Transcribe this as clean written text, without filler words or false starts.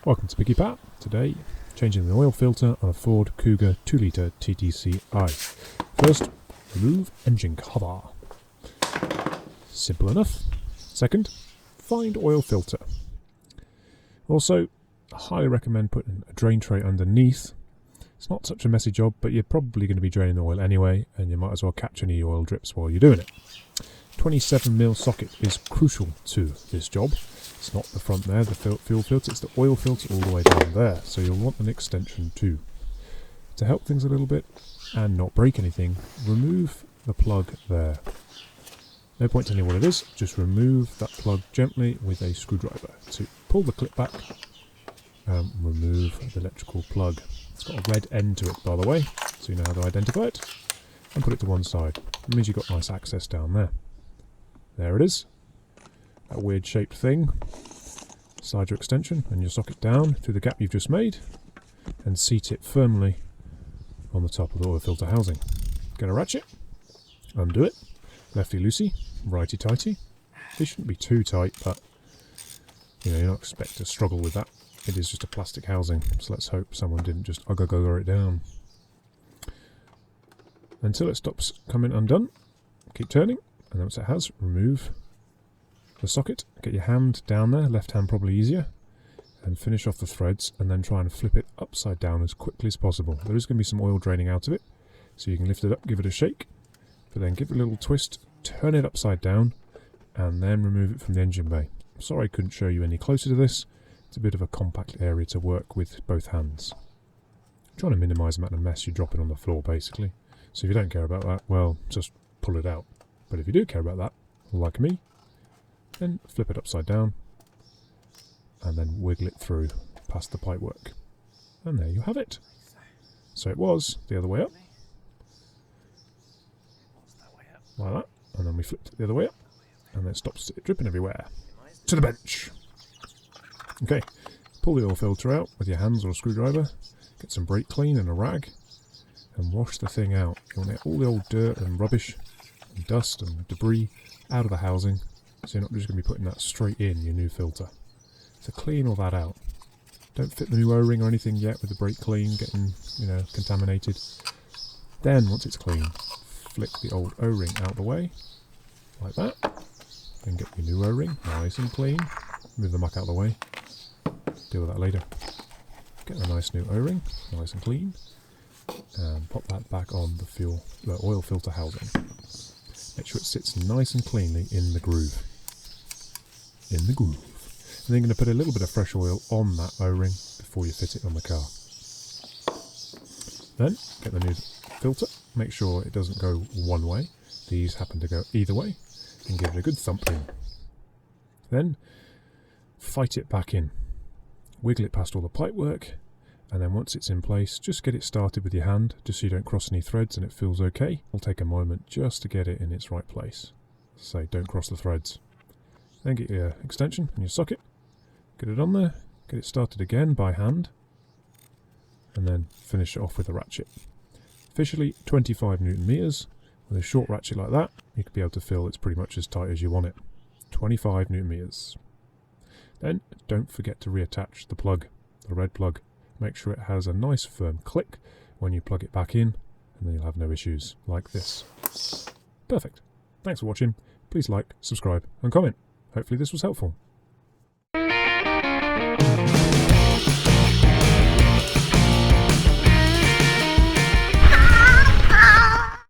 Welcome to Piggypower. Today, changing the oil filter on a FORD Kuga 2.0 TDCi. First, remove engine cover. Simple enough. Second, find oil filter. Also, I highly recommend putting a drain tray underneath. It's not such a messy job, but you're probably going to be draining the oil anyway, and you might as well catch any oil drips while you're doing it. 27mm socket is crucial to this job. It's not the front there, the fuel filter, it's the oil filter all the way down there, so you'll want an extension too. To help things a little bit and not break anything, remove the plug there. No point telling you what it is, just remove that plug gently with a screwdriver. So pull the clip back and remove the electrical plug. It's got a red end to it, by the way, so you know how to identify it. And put it to one side. It means you've got nice access down there. There it is. That weird shaped thing. Slide your extension and your socket down through the gap you've just made and seat it firmly on the top of the oil filter housing. Get a ratchet, undo it, lefty loosey, righty tighty. They shouldn't be too tight, but you know, you're not expected to struggle with that. It is just a plastic housing, so let's hope someone didn't just ugger it down. Until it stops coming undone, keep turning, and once it has, remove the socket, get your hand down there, left hand probably easier, and finish off the threads and then try and flip it upside down as quickly as possible. There is going to be some oil draining out of it, so you can lift it up, give it a shake, but then give it a little twist, turn it upside down, and then remove it from the engine bay. I'm sorry I couldn't show you any closer to this. It's a bit of a compact area to work with both hands. I'm trying to minimise the amount of mess you're dropping on the floor basically. So if you don't care about that, well, just pull it out. But if you do care about that, like me, then flip it upside down and then wiggle it through past the pipework. And there you have it. So it was the other way up. Like that. And then we flipped it the other way up. And then it stops it dripping everywhere. To the bench. Okay. Pull the oil filter out with your hands or a screwdriver. Get some brake clean and a rag. And wash the thing out. You want to get all the old dirt and rubbish and dust and debris out of the housing. So you're not just going to be putting that straight in your new filter. So clean all that out. Don't fit the new O-ring or anything yet with the brake clean getting, contaminated. Then, once it's clean, flick the old O-ring out the way, like that. Then get your new O-ring, nice and clean. Move the muck out of the way. Deal with that later. Get a nice new O-ring, nice and clean. And pop that back on the oil filter housing. Make sure it sits nice and cleanly in the groove. In the groove. And then you're going to put a little bit of fresh oil on that O-ring before you fit it on the car. Then, get the new filter. Make sure it doesn't go one way. These happen to go either way. And give it a good thump in. Then, fight it back in. Wiggle it past all the pipework. And then once it's in place, just get it started with your hand, just so you don't cross any threads and it feels okay. It'll take a moment just to get it in its right place. So don't cross the threads. Then get your extension and your socket, get it on there, get it started again by hand, and then finish it off with a ratchet. Officially 25 Newton meters. With a short ratchet like that, you could be able to feel it's pretty much as tight as you want it. 25 Newton meters. Then don't forget to reattach the plug, the red plug. Make sure it has a nice firm click when you plug it back in, and then you'll have no issues like this. Perfect. Thanks for watching. Please like, subscribe and comment. Hopefully this was helpful.